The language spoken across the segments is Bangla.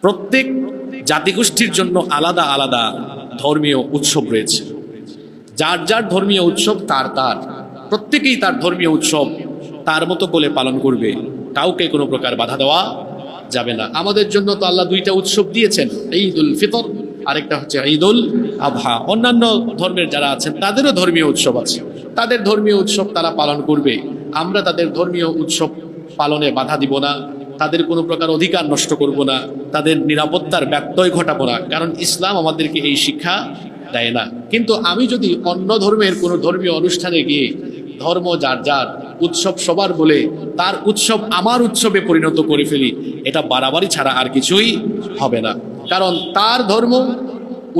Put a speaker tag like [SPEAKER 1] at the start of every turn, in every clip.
[SPEAKER 1] প্রত্যেক জাতিগোষ্ঠীর জন্য আলাদা আলাদা ধর্মীয় উৎসব রয়েছে। যার যার ধর্মীয় উৎসব তার তার প্রত্যেকেই তার ধর্মীয় উৎসব তার মতো করে পালন করবে, কাউকে কোনো প্রকার বাধা দেওয়া যাবে না। আমাদের জন্য তো আল্লাহ দুইটা উৎসব দিয়েছেন, ঈদুল ফিতর, আরেকটা হচ্ছে ঈদুল আযহা। অন্যান্য ধর্মের যারা আছেন তাদেরও ধর্মীয় উৎসব আছে, তাদের ধর্মীয় উৎসব তারা পালন করবে। আমরা তাদের ধর্মীয় উৎসব পালনে বাধা দিব না, তাদের কোনো প্রকার অধিকার নষ্ট করব না, তাদের নিরাপত্তার ব্যত্যয় ঘটাবো না, কারণ ইসলাম আমাদেরকে এই শিক্ষা দেয় না। কিন্তু আমি যদি অন্য ধর্মের কোনো ধর্মীয় অনুষ্ঠানে গিয়ে ধর্ম যার যার, উৎসব সবার বলে তার উৎসব আমার উৎসবে পরিণত করে ফেলি, এটা বাড়াবাড়ি ছাড়া আর কিছুই হবে না। কারণ তার ধর্ম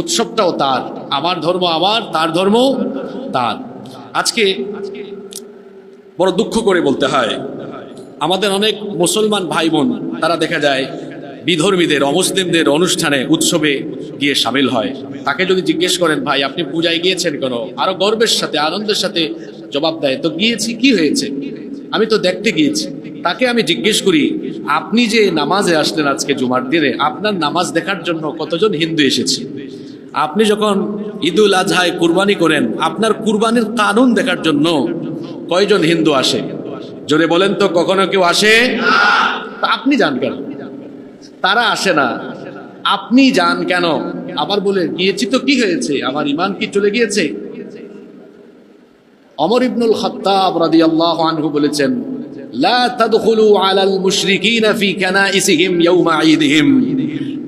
[SPEAKER 1] উৎসবটাও তার, আমার ধর্ম আমার, তার ধর্ম তার। আজকে বড় দুঃখ করে বলতে হয়, আমাদের অনেক মুসলমান ভাই বোন তারা দেখা যায় বিধর্মীদের, অমুসলিমদের অনুষ্ঠানে উৎসবে গিয়ে সামিল হয়। তাকে যদি জিজ্ঞেস করেন, ভাই আপনি পূজায় গিয়েছেন কেন, আরো গর্বের সাথে আনন্দের সাথে জবাব দেয়, তো গিয়েছি, কি হয়েছে, আমি তো দেখতে গিয়েছি। তাকে আমি জিজ্ঞেস করি, আপনি যে নামাজে আসলেন আজকে জুমার দিনে, আপনার নামাজ দেখার জন্য কতজন হিন্দু এসেছে? আপনি যখন ঈদুল আজহায় কুরবানি করেন, আপনার কুরবানির কানুন দেখার জন্য কয়জন হিন্দু আসে? জোরে বলেন তো, কখনো কেউ আসে? আপনি যান কেন? তারা আসে না, আপনি যান কেন? আবার বলে গিয়েছি তো কি হয়েছে, আমার ঈমান কি চলে গিয়েছে? ওমর ইবনুল খাত্তাব রাদিয়াল্লাহু আনহু বলেছেন, লা তাদখুলু আলাল মুশরিকিনা ফি কানাইসিহিম ইয়াওমা ঈদিহিম,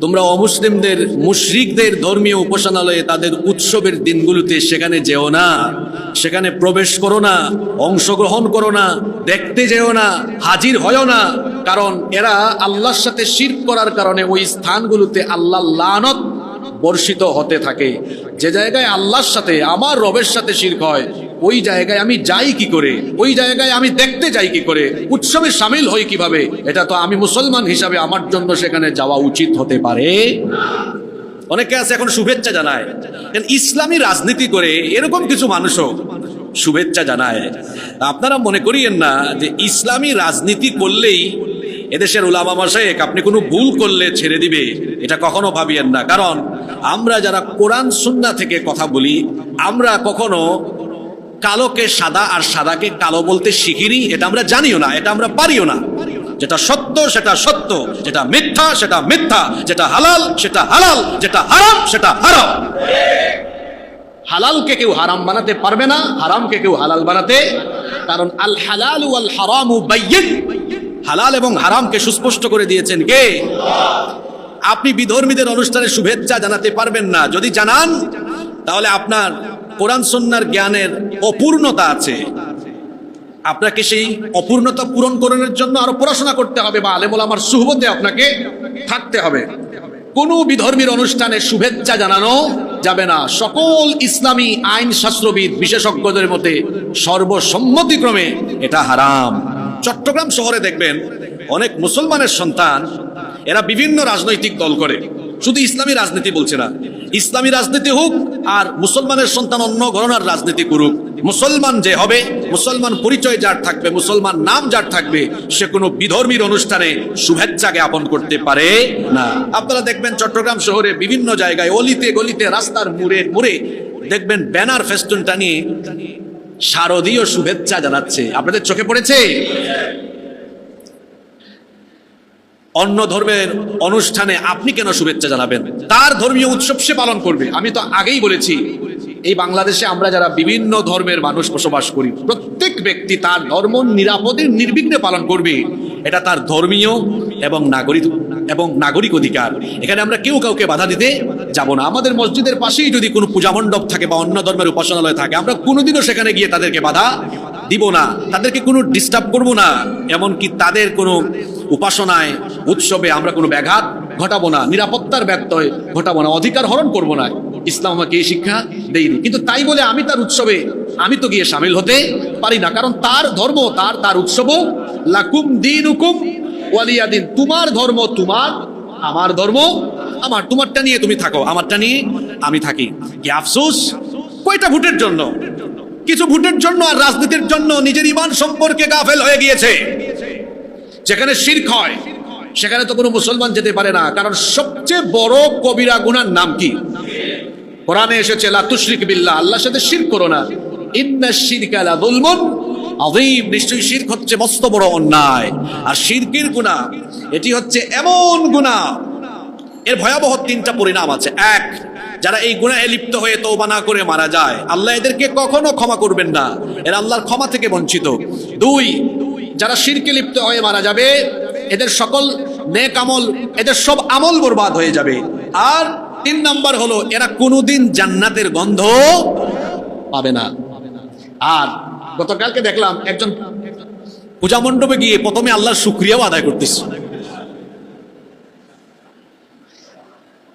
[SPEAKER 1] তোমরা অমুসলিমদের, মুশরিকদের ধর্মীয় উপাসনালয়ে তাদের উৎসবের দিনগুলোতে সেখানে যেও না, সেখানে প্রবেশ করো না, অংশগ্রহণ করো না, দেখতে যেও না, হাজির হয়ও না। কারণ এরা আল্লাহর সাথে শিরক করার কারণে ওই স্থানগুলোতে আল্লাহর লানত বর্ষিত হতে থাকে। যে জায়গায় আল্লাহর সাথে, আমার রবের সাথে শিরক হয়, ওই জায়গায় আমি যাই কি করে, ওই জায়গায় আমি দেখতে যাই কি করে, উৎসবে সামিল হই কিভাবে? এটা তো আমি মুসলমান হিসাবে আমার জন্য সেখানে যাওয়া উচিত হতে পারে। অনেকে আছে এখন শুভেচ্ছা জানায়, ইসলামী রাজনীতি করে এরকম কিছু মানুষও শুভেচ্ছা জানায়। আপনারা মনে করিয়েন না যে ইসলামী রাজনীতি করলেই এদেশের উলামা মাশায়েখ আপনি কোনো ভুল করলে ছেড়ে দিবে, এটা কখনো ভাবিয়েন না। কারণ আমরা যারা কোরআন সুন্নাহ থেকে কথা বলি, আমরা কখনো কালোকে সাদা আর সাদাকে কালো বলতে শিখিনি, এটা আমরা জানিও না, এটা আমরা পারিও না। যেটা সত্য সেটা সত্য, যেটা মিথ্যা সেটা মিথ্যা, যেটা হালাল সেটা হালাল, যেটা হারাম সেটা হারাম। হালালকে কেউ হারাম বানাতে পারবে না, হারামকে কেউ হালাল বানাতে, কারণ আল হালাল ওয়াল হারামু বাইয়িন, হালাল এবং হারামকে সুস্পষ্ট করে দিয়েছেন কে? আপনি বিধর্মীদের অনুষ্ঠানে শুভেচ্ছা জানাতে পারবেন না। যদি জানান তাহলে আপনার কোরআন সুন্নাহর জ্ঞানের অপূর্ণতা আছে, আপনাকে সেই অপূর্ণতা পূরণ করার জন্য আরো পড়াশোনা করতে হবে বা আলেম ওলামার সুহবতে আপনাকে থাকতে হবে। কোন বিধর্মীর অনুষ্ঠানে শুভেচ্ছা জানানো যাবে না। সকল ইসলামী আইন শাস্ত্রবিদ বিশেষজ্ঞদের মতে সর্বসম্মতিক্রমে এটা হারাম। চট্টগ্রাম শহরে দেখবেন অনেক মুসলমানের সন্তান, এরা বিভিন্ন রাজনৈতিক দল করে, শুধু ইসলামী রাজনীতি বলছে না, ইসলামী রাজনীতি হোক আর মুসলমানের সন্তান অন্য ঘরানার রাজনীতি করুক, মুসলমান যে হবে, মুসলমান পরিচয় যার থাকবে, মুসলমান নাম যার থাকবে, সে কোনো বিধর্মীর অনুষ্ঠানে শুভেচ্ছা জ্ঞাপন করতে পারে না। আপনারা দেখবেন চট্টগ্রাম শহরে বিভিন্ন জায়গায়, অলিতে গলিতে, রাস্তার মোড়ে মোড়ে দেখবেন ব্যানার ফেস্টুন টানিয়ে শারদীয় শুভেচ্ছা জানাচ্ছে। আপনাদের চোখে পড়েছে? অন্য ধর্মের অনুষ্ঠানে আপনি কেন শুভেচ্ছা জানাবেন? তার ধর্মীয় উৎসব সে পালন করবে। আমি তো আগেই বলেছি, এই বাংলাদেশে আমরা যারা বিভিন্ন ধর্মের মানুষ বসবাস করি, প্রত্যেক ব্যক্তি তার ধর্ম নিরাপদে নির্বিঘ্নে পালন করবে, এটা তার ধর্মীয় এবং নাগরিক অধিকার। এখানে আমরা কেউ কাউকে বাধা দিতে যাব না। আমাদের মসজিদের পাশেই যদি কোনো পূজা মণ্ডপ থাকে বা অন্য ধর্মের উপাসনালয় থাকে, আমরা কোনোদিনও সেখানে গিয়ে তাদেরকে বাধা দিব না, তাদেরকে কোনো ডিস্টার্ব করব না, এমনকি তাদের কোনো উপাসনায়, উৎসবে আমরা কোনো ব্যাঘাত ঘটাবো না, নিরাপত্তার ব্যত্যয় ঘটাবো না, অধিকার হরণ করব না। ইসলাম আমাকে এই শিক্ষা দেয়নি। কিন্তু তাই বলে আমি তার উৎসবে আমি তো গিয়ে সামিল হতে পারি না, কারণ তার ধর্ম তার উৎসবও, লাকুম দীনুকুম ওয়ালিয়া দিন, তোমার ধর্ম তোমার, আমার ধর্ম আমার। তোমারটা নিয়ে তুমি থাকো, আমারটা নিয়ে আমি থাকি। কি আফসোস, কয়টা ভোটের জন্য, কিছু ভোটের জন্য আর রাজনীতির জন্য নিজের ঈমান সম্পর্কে গাফেল হয়ে গিয়েছে। যেখানে শিরক হয় সেখানে তো কোনো মুসলমান যেতে পারে না, কারণ সবচেয়ে বড় কবিরা গুনার নাম কি? কোরআনে এসেছে লা তুশরিক বিল্লাহ, আল্লাহর সাথে শিরক করো না। ইন্নাশ শিরকা লা যুলমুন আযীম, নিশ্চয়ই শিরক হচ্ছে মস্ত বড় অন্যায়। আর শিরকের গুনাহ এটি হচ্ছে এমন গুনাহ, এর ভয়াবহ তিনটা পরিণাম আছে। এক, যারা এই গুনাহে লিপ্ত হয়ে তওবা না করে মারা যায়, আল্লাহ এদেরকে কখনো ক্ষমা করবেন না, এরা আল্লাহর ক্ষমা থেকে বঞ্চিত। দুই, যারা শিরকে লিপ্ত হয়ে মারা যাবে, এদের সকল নেক আমল, এদের সব আমল বরবাদ হয়ে যাবে। আর তিন নাম্বার হলো, এরা কোনোদিন জান্নাতের গন্ধ পাবে না। আর গতকালকে দেখলাম একজন পূজা মণ্ডপে গিয়ে প্রথমে আল্লাহর শুকরিয়াও আদায় করতেছে,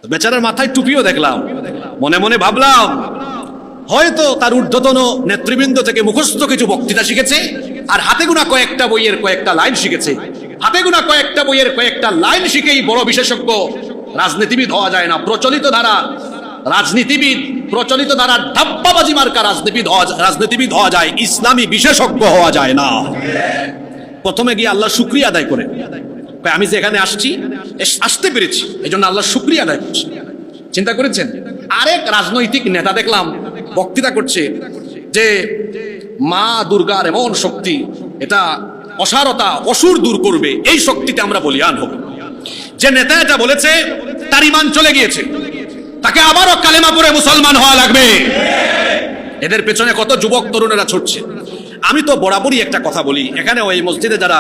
[SPEAKER 1] বেচারার মাথায় টুপিও দেখলাম। মনে মনে ভাবলাম হয়তো তার ঊর্ধ্বতন নেতৃবৃন্দ থেকে মুখস্থ কিছু বক্তৃতা শিখেছে, আর হাতে গোনা কয়েকটা বইয়ের কয়েকটা লাইন শিখেছে। হাতে গোনা কয়েকটা বইয়ের কয়েকটা লাইন শিখেই বড় বিশেষজ্ঞ রাজনীতিবিদ হওয়া যায় না। প্রচলিত ধারা রাজনীতিবিদ, প্রচলিত ধারা ধাপ্পাবাজি মার্কা রাজনীতিবিদ হওয়া যায়, ইসলামী বিশেষজ্ঞ হওয়া যায় না। প্রথমে গিয়ে আল্লাহর শুকরিয়া আদায় করে, আমি যে এখানে আসতে পেরেছি এই জন্য আল্লাহর শুকরিয়া আদায় করছি। চিন্তা করেছেন? আরেক রাজনৈতিক নেতা দেখলাম বক্তৃতা করছে যে মা দুর্গার এমন শক্তি, এটা অসারতা অসুর দূর করবে, এই শক্তিতে আমরা বলিয়ান হব। যে নেতা এটা বলেছে তার ঈমান চলে গিয়েছে, তাকে আবারও কালেমা পড়ে মুসলমান হওয়া লাগবে। এদের পেছনে কত যুবক তরুণেরা ছুটছে। আমি তো বরাবরই একটা কথা বলি, এখানে ওই মসজিদে যারা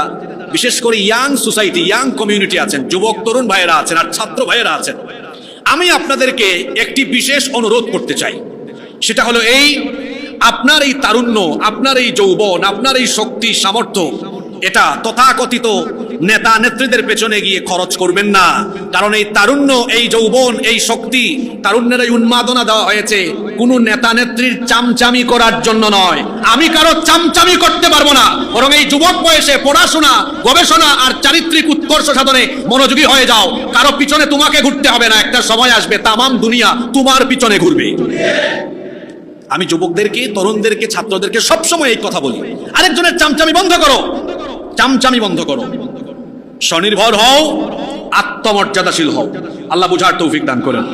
[SPEAKER 1] বিশেষ করে ইয়াং সোসাইটি, ইয়াং কমিউনিটি আছেন, যুবক তরুণ ভাইয়েরা আছেন আর ছাত্র ভাইয়েরা আছেন, আমি আপনাদেরকে একটি বিশেষ অনুরোধ করতে চাই। সেটা হলো এই, আপনার এই তারুণ্য, আপনার এই যৌবন, আপনার এই শক্তি সামর্থ্য, এটা তথাকথিত নেতা নেত্রীদের পেছনে গিয়ে খরচ করবেন না। কারণ এই তারুণ্য, এই যৌবন, এই শক্তি, তারুণ্যের এই উন্মাদনা দেওয়া হয়েছে কোনো নেতা নেত্রীর চামচামি করার জন্য নয়। আমি কারো চামচামি করতে পারবো না, বরং এই যুবক বয়সে পড়াশোনা, গবেষণা আর চারিত্রিক উৎকর্ষ সাধনে মনোযোগী হয়ে যাও। কারো পিছনে তোমাকে ঘুরতে হবে না, একটা সময় আসবে তামাম দুনিয়া তোমার পিছনে ঘুরবে। আমি যুবকদেরকে, তরুণদেরকে, ছাত্রদেরকে সবসময় এই কথা বলি, আরেকজনের চামচামি বন্ধ করো, চামচামি বন্ধ করো, স্বনির্ভর হও, আত্মমর্যাদাশীল হও। আল্লাহ বুঝার তৌফিক দান করেন।